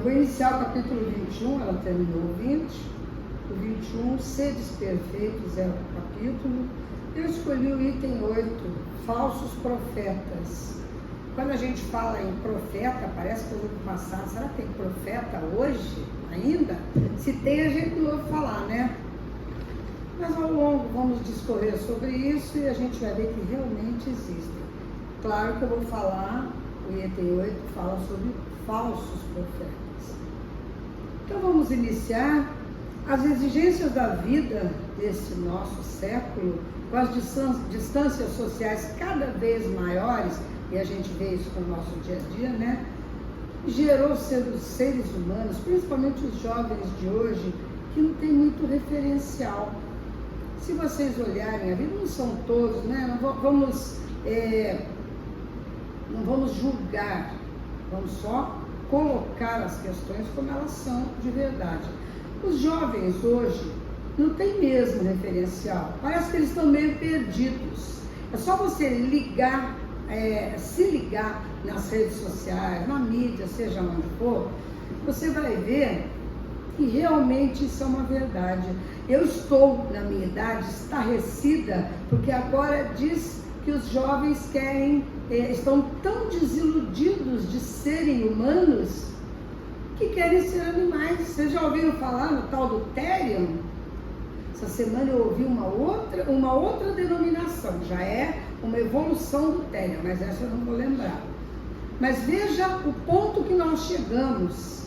vou iniciar o capítulo 21, ela terminou o 20, o 21, sedes perfeitos é o capítulo. Eu escolhi o item 8, falsos profetas. Quando a gente fala em profeta, parece coisa do passado. Será que tem profeta hoje ainda? Se tem, a gente não ouve falar, né? Mas ao longo vamos discorrer sobre isso e a gente vai ver que realmente existem. Claro que eu vou falar, o item 8 fala sobre falsos profetas. Então vamos iniciar. As exigências da vida desse nosso século, com as distâncias sociais cada vez maiores, e a gente vê isso no nosso dia a dia, né? Gerou os seres humanos, principalmente os jovens de hoje, que não tem muito referencial. Se vocês olharem a vida, não são todos, né? Não vamos julgar, vamos só colocar as questões como elas são de verdade. Os jovens hoje não tem mesmo referencial, parece que eles estão meio perdidos. É só você se ligar nas redes sociais, na mídia, seja onde for, você vai ver que realmente isso é uma verdade. Eu estou, na minha idade, estarrecida, porque agora diz que os jovens estão tão desiludidos de serem humanos, que querem ser animais. Vocês já ouviram falar no tal do Therion? Essa semana eu ouvi uma outra denominação, já é uma evolução do Therion, mas essa eu não vou lembrar. Mas veja o ponto que nós chegamos.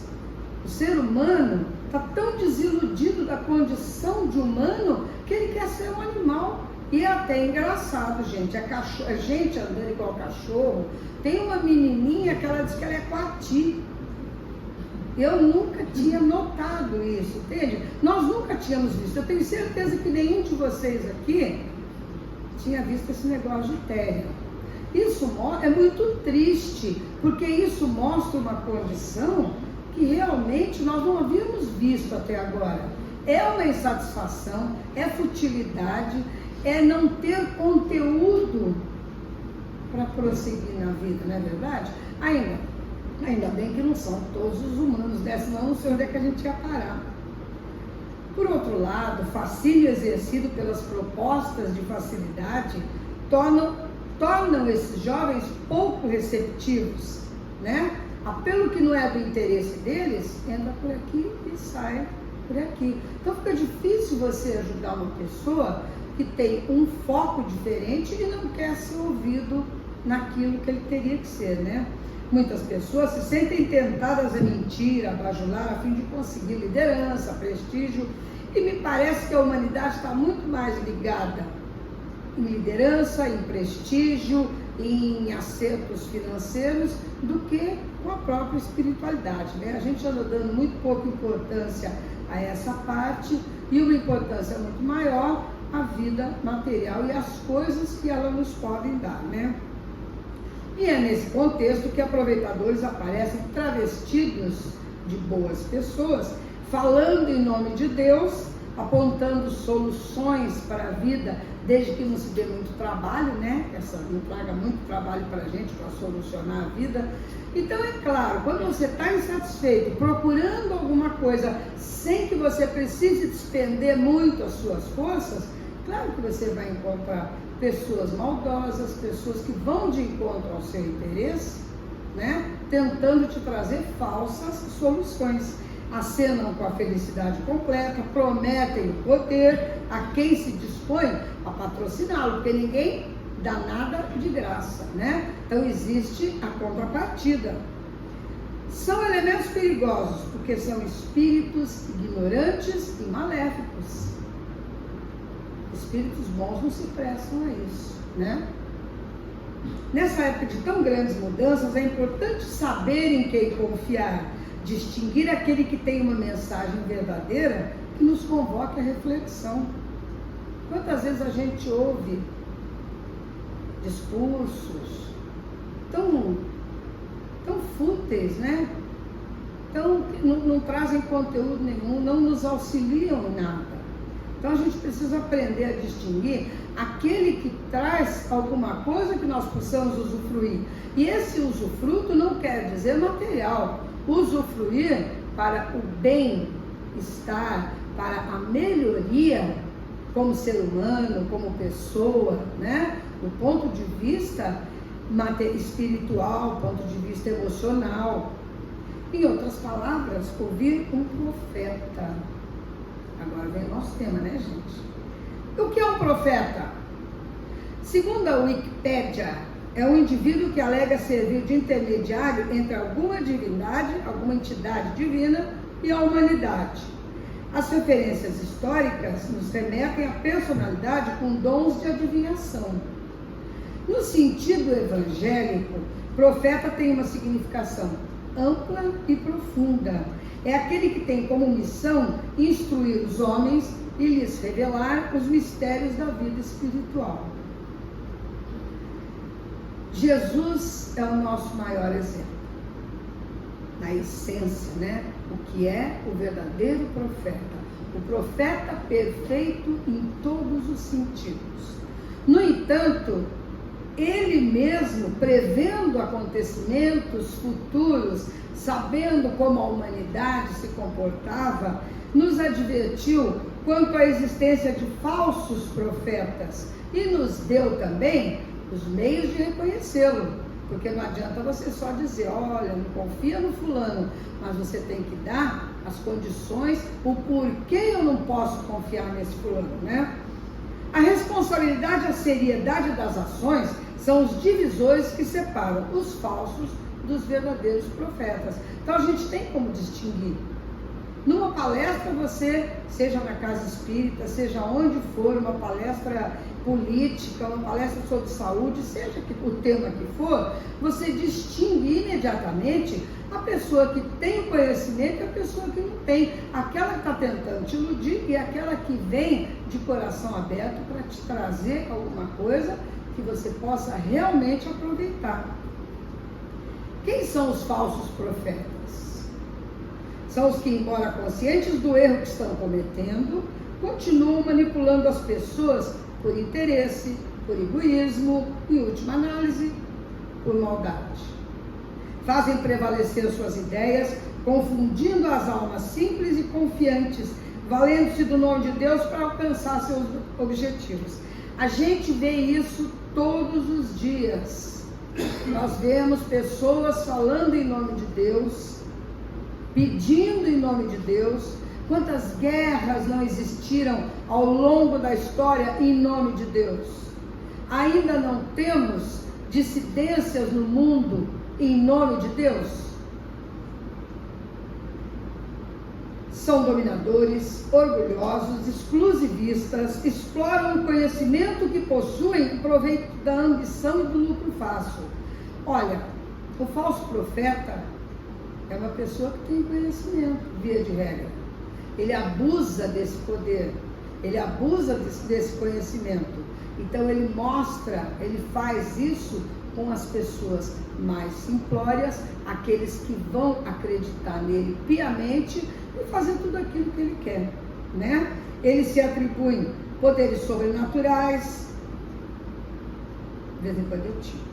O ser humano está tão desiludido da condição de humano que ele quer ser um animal. E é até engraçado, gente. A gente andando igual cachorro. Tem uma menininha que ela diz que ela é coati. Eu nunca tinha notado isso, entende? Nós nunca tínhamos visto. Eu tenho certeza que nenhum de vocês aqui tinha visto esse negócio de Therion. Isso é muito triste, porque isso mostra uma condição que realmente nós não havíamos visto até agora. É uma insatisfação, é futilidade, é não ter conteúdo para prosseguir na vida, não é verdade? Ainda bem que não são todos os humanos, né? Senão não sei onde é que a gente ia parar. Por outro lado, o fascínio exercido pelas propostas de facilidade tornam esses jovens pouco receptivos, né? Apelo que não é do interesse deles, entra por aqui e sai por aqui. Então fica difícil você ajudar uma pessoa que tem um foco diferente e não quer ser ouvido naquilo que ele teria que ser, né? Muitas pessoas se sentem tentadas a mentir, a bajular, a fim de conseguir liderança, prestígio, e me parece que a humanidade está muito mais ligada em liderança, em prestígio, em acertos financeiros, do que com a própria espiritualidade, né? A gente anda dando muito pouca importância a essa parte, e uma importância muito maior à vida material e às coisas que ela nos podem dar, né? E é nesse contexto que aproveitadores aparecem travestidos de boas pessoas, falando em nome de Deus, apontando soluções para a vida, desde que não se dê muito trabalho, né? Não traga muito trabalho para a gente para solucionar a vida. Então é claro, quando você está insatisfeito, procurando alguma coisa sem que você precise despender muito as suas forças, claro que você vai encontrar pessoas maldosas, pessoas que vão de encontro ao seu interesse, né? Tentando te trazer falsas soluções. Acenam com a felicidade completa, prometem o poder a quem se dispõe a patrociná-lo, porque ninguém dá nada de graça, né? Então existe a contrapartida. São elementos perigosos, porque são espíritos ignorantes e maléficos. Espíritos bons não se prestam a isso, né? Nessa época de tão grandes mudanças, é importante saber em quem confiar, distinguir aquele que tem uma mensagem verdadeira que nos convoca à reflexão. Quantas vezes a gente ouve discursos tão fúteis, né? Não trazem conteúdo nenhum, não nos auxiliam em nada. Então a gente precisa aprender a distinguir aquele que traz alguma coisa que nós possamos usufruir. E esse usufruto não quer dizer material. usufruir para o bem-estar, para a melhoria como ser humano, como pessoa, né? Do ponto de vista espiritual, ponto de vista emocional. Em outras palavras, ouvir um profeta. Agora vem o nosso tema, né, gente? O que é um profeta? Segundo a Wikipédia, é um indivíduo que alega servir de intermediário entre alguma divindade, alguma entidade divina e a humanidade. As referências históricas nos remetem à personalidade com dons de adivinhação. No sentido evangélico, profeta tem uma significação ampla e profunda. É aquele que tem como missão instruir os homens e lhes revelar os mistérios da vida espiritual. Jesus é o nosso maior exemplo, na essência, né? O que é o verdadeiro profeta, o profeta perfeito em todos os sentidos. No entanto, ele mesmo, prevendo acontecimentos futuros, sabendo como a humanidade se comportava, nos advertiu quanto à existência de falsos profetas e nos deu também os meios de reconhecê-lo, porque não adianta você só dizer, olha, não confia no fulano, mas você tem que dar as condições, o porquê eu não posso confiar nesse fulano, né? A responsabilidade e a seriedade das ações são os divisores que separam os falsos dos verdadeiros profetas. Então a gente tem como distinguir. Numa palestra você, seja na casa espírita, seja onde for, uma palestra política, uma palestra sobre saúde, seja o tema que for, você distingue imediatamente a pessoa que tem o conhecimento e a pessoa que não tem, aquela que está tentando te iludir e aquela que vem de coração aberto para te trazer alguma coisa que você possa realmente aproveitar. Quem são os falsos profetas? São os que, embora conscientes do erro que estão cometendo, continuam manipulando as pessoas por interesse, por egoísmo e, em última análise, por maldade. Fazem prevalecer suas ideias, confundindo as almas simples e confiantes, valendo-se do nome de Deus para alcançar seus objetivos. A gente vê isso todos os dias. Nós vemos pessoas falando em nome de Deus, pedindo em nome de Deus. Quantas guerras não existiram ao longo da história em nome de Deus? Ainda não temos dissidências no mundo em nome de Deus? São dominadores, orgulhosos, exclusivistas, exploram o conhecimento que possuem em proveito da ambição e do lucro fácil. Olha, o falso profeta é uma pessoa que tem conhecimento, via de regra. Ele abusa desse poder, ele abusa desse conhecimento. Então ele mostra, ele faz isso com as pessoas mais simplórias, aqueles que vão acreditar nele piamente e fazer tudo aquilo que ele quer, né? Ele se atribui poderes sobrenaturais, de vez em quando eu tiro.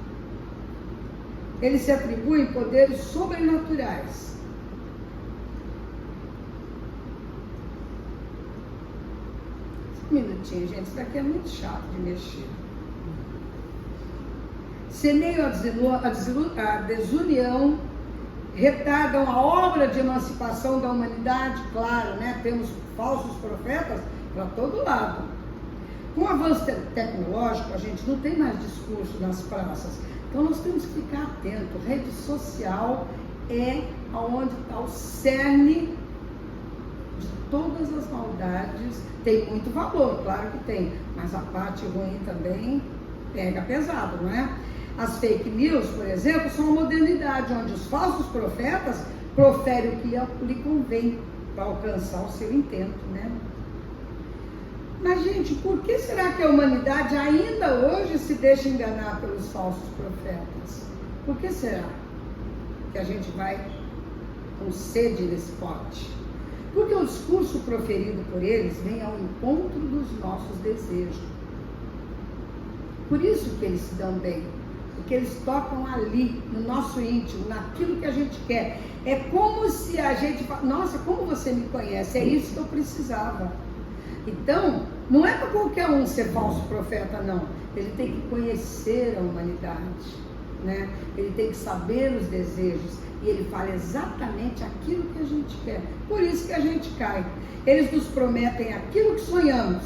Ele se atribui poderes sobrenaturais. Um minutinho, gente, isso daqui é muito chato de mexer. Semeiam a desunião, retardam a obra de emancipação da humanidade, claro, né? Temos falsos profetas para todo lado. Com o avanço tecnológico, a gente não tem mais discurso nas praças, então nós temos que ficar atento. Rede social é onde está o cerne de todas as maldades. Tem muito valor, claro que tem, mas a parte ruim também pega pesado, não é? As fake news, por exemplo, são a modernidade, onde os falsos profetas proferem o que lhe convém para alcançar o seu intento, né? Mas, gente, por que será que a humanidade ainda hoje se deixa enganar pelos falsos profetas? Por que será que a gente vai com sede nesse pote? Porque o discurso proferido por eles vem ao encontro dos nossos desejos. Por isso que eles se dão bem. porque eles tocam ali, no nosso íntimo, naquilo que a gente quer. É como se a gente fala, nossa, como você me conhece, é isso que eu precisava. Então, não é para qualquer um ser falso profeta, não. Ele tem que conhecer a humanidade, né? Ele tem que saber os desejos, e ele fala exatamente aquilo que a gente quer. Por isso que a gente cai. Eles nos prometem aquilo que sonhamos: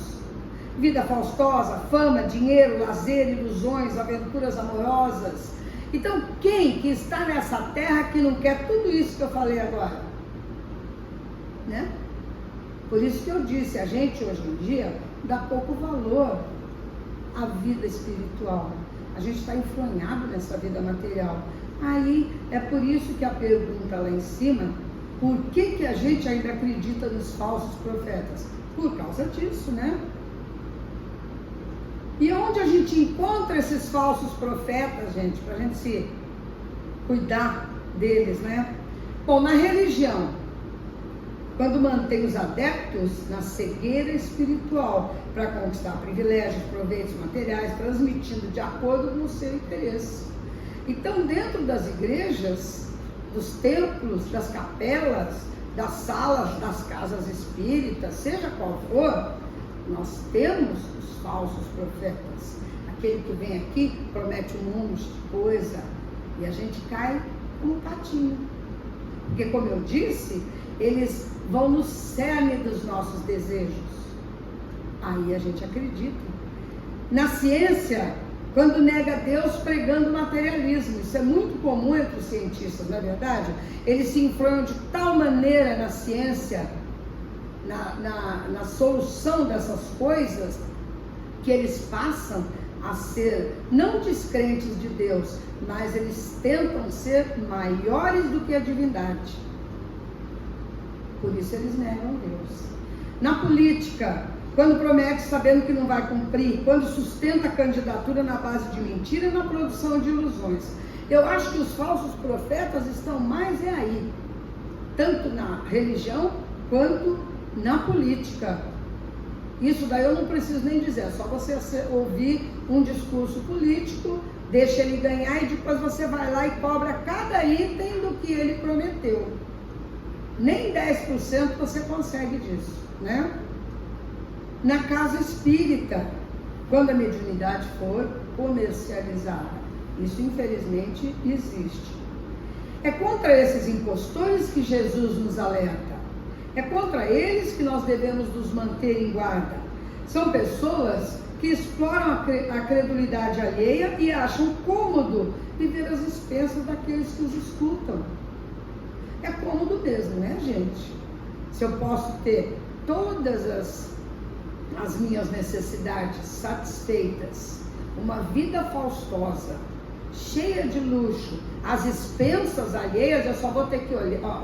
vida faustosa, fama, dinheiro, lazer, ilusões, aventuras amorosas. Então, quem que está nessa terra que não quer tudo isso que eu falei agora? Né? Por isso que eu disse, a gente hoje em dia dá pouco valor à vida espiritual. A gente está enfronhado nessa vida material. Aí, é por isso que a pergunta lá em cima, por que a gente ainda acredita nos falsos profetas? Por causa disso, né? E onde a gente encontra esses falsos profetas, gente, para a gente se cuidar deles, né? Bom, na religião, quando mantém os adeptos na cegueira espiritual para conquistar privilégios, proveitos materiais, transmitindo de acordo com o seu interesse. Então, dentro das igrejas, dos templos, das capelas, das salas, das casas espíritas, seja qual for, nós temos os falsos profetas. Aquele que vem aqui, promete um monte de coisa, e a gente cai como um patinho. Porque, como eu disse, eles vão no cerne dos nossos desejos. Aí a gente acredita. Na ciência, quando nega Deus pregando materialismo, isso é muito comum entre os cientistas, não é verdade? Eles se influem de tal maneira na ciência, na solução dessas coisas, que eles passam a ser não descrentes de Deus, mas eles tentam ser maiores do que a divindade. Por isso eles negam Deus. Na política, quando promete sabendo que não vai cumprir, quando sustenta a candidatura na base de mentira e na produção de ilusões. Eu acho que os falsos profetas estão mais aí, tanto na religião quanto na política. Isso daí eu não preciso nem dizer, é só você ouvir um discurso político, deixa ele ganhar e depois você vai lá e cobra cada item do que ele prometeu. Nem 10% você consegue disso, né? Na casa espírita, quando a mediunidade for comercializada, isso infelizmente existe. É contra esses impostores que Jesus nos alerta. É contra eles que nós devemos nos manter em guarda. São pessoas que exploram a credulidade alheia e acham cômodo viver às expensas daqueles que os escutam. É cômodo mesmo, né, gente? Se eu posso ter todas as minhas necessidades satisfeitas, uma vida faustosa, cheia de luxo, às expensas alheias, eu só vou ter que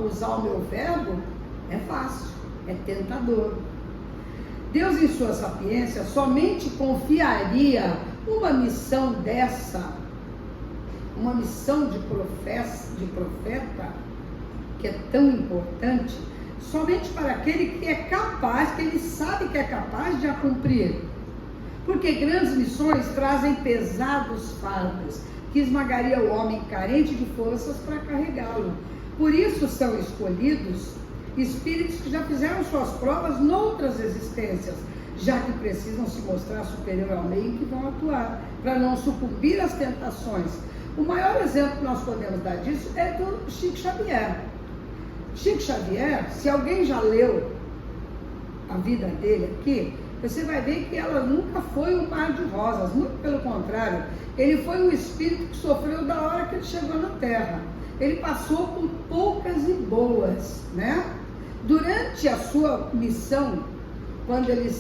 usar o meu verbo. É fácil, é tentador. Deus, em sua sapiência, somente confiaria uma missão dessa, uma missão de profeta, que é tão importante, somente para aquele que é capaz, que ele sabe que é capaz de a cumprir. Porque grandes missões trazem pesados fardos, que esmagaria o homem carente de forças para carregá-lo. Por isso são escolhidos espíritos que já fizeram suas provas noutras existências, já que precisam se mostrar superior ao meio em que vão atuar, para não sucumbir às tentações. O maior exemplo que nós podemos dar disso é do Chico Xavier. Chico Xavier, se alguém já leu a vida dele aqui, você vai ver que ela nunca foi um mar de rosas, muito pelo contrário, ele foi um espírito que sofreu da hora que ele chegou na Terra. Ele passou por poucas e boas, né? Durante a sua missão, quando ele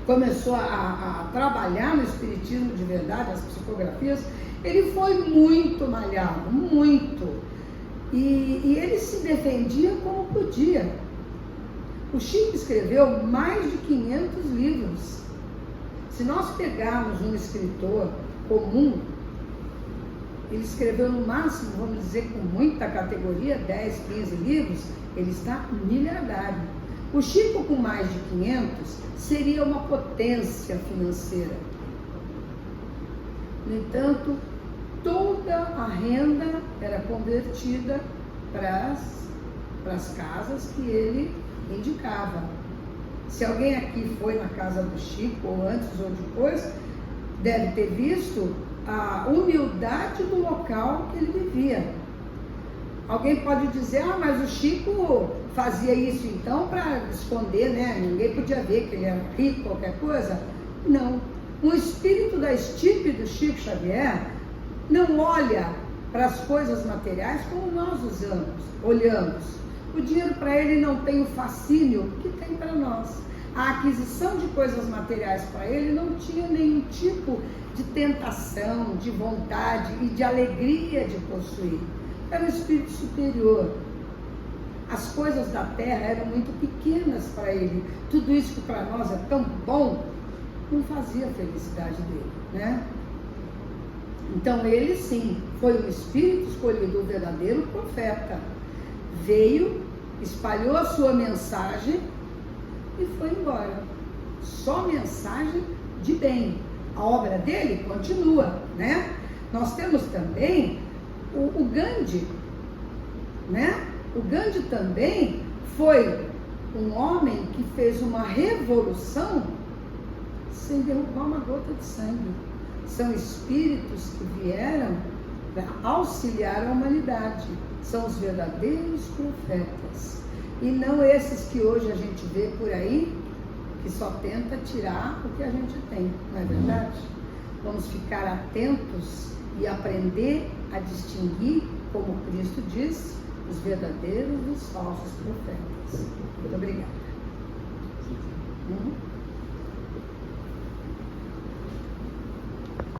começou a trabalhar no espiritismo de verdade, as psicografias, ele foi muito malhado, muito. E ele se defendia como podia. O Chico escreveu mais de 500 livros. Se nós pegarmos um escritor comum, ele escreveu no máximo, vamos dizer, com muita categoria, 10, 15 livros, ele está milhardário. O Chico, com mais de 500, seria uma potência financeira. No entanto, toda a renda era convertida para as casas que ele indicava. Se alguém aqui foi na casa do Chico, ou antes ou depois, deve ter visto a humildade do local que ele vivia. Alguém pode dizer, mas o Chico fazia isso então para esconder, né? Ninguém podia ver que ele era rico, qualquer coisa. Não. O espírito da estirpe do Chico Xavier não olha para as coisas materiais como nós olhamos. O dinheiro para ele não tem o fascínio que tem para nós. A aquisição de coisas materiais para ele não tinha nenhum tipo de tentação, de vontade e de alegria de possuir. Era um espírito superior. As coisas da terra eram muito pequenas para ele. Tudo isso que para nós é tão bom, não fazia a felicidade dele, né? Então ele sim, foi o espírito escolhido, o verdadeiro profeta. Veio, espalhou a sua mensagem e foi embora. Só mensagem de bem. A obra dele continua, né? Nós temos também o Gandhi, né? O Gandhi também foi um homem que fez uma revolução sem derrubar uma gota de sangue. São espíritos que vieram para auxiliar a humanidade. São os verdadeiros profetas. E não esses que hoje a gente vê por aí, que só tenta tirar o que a gente tem, não é verdade? Vamos ficar atentos e aprender a distinguir, como Cristo disse, os verdadeiros dos falsos profetas. Muito obrigada.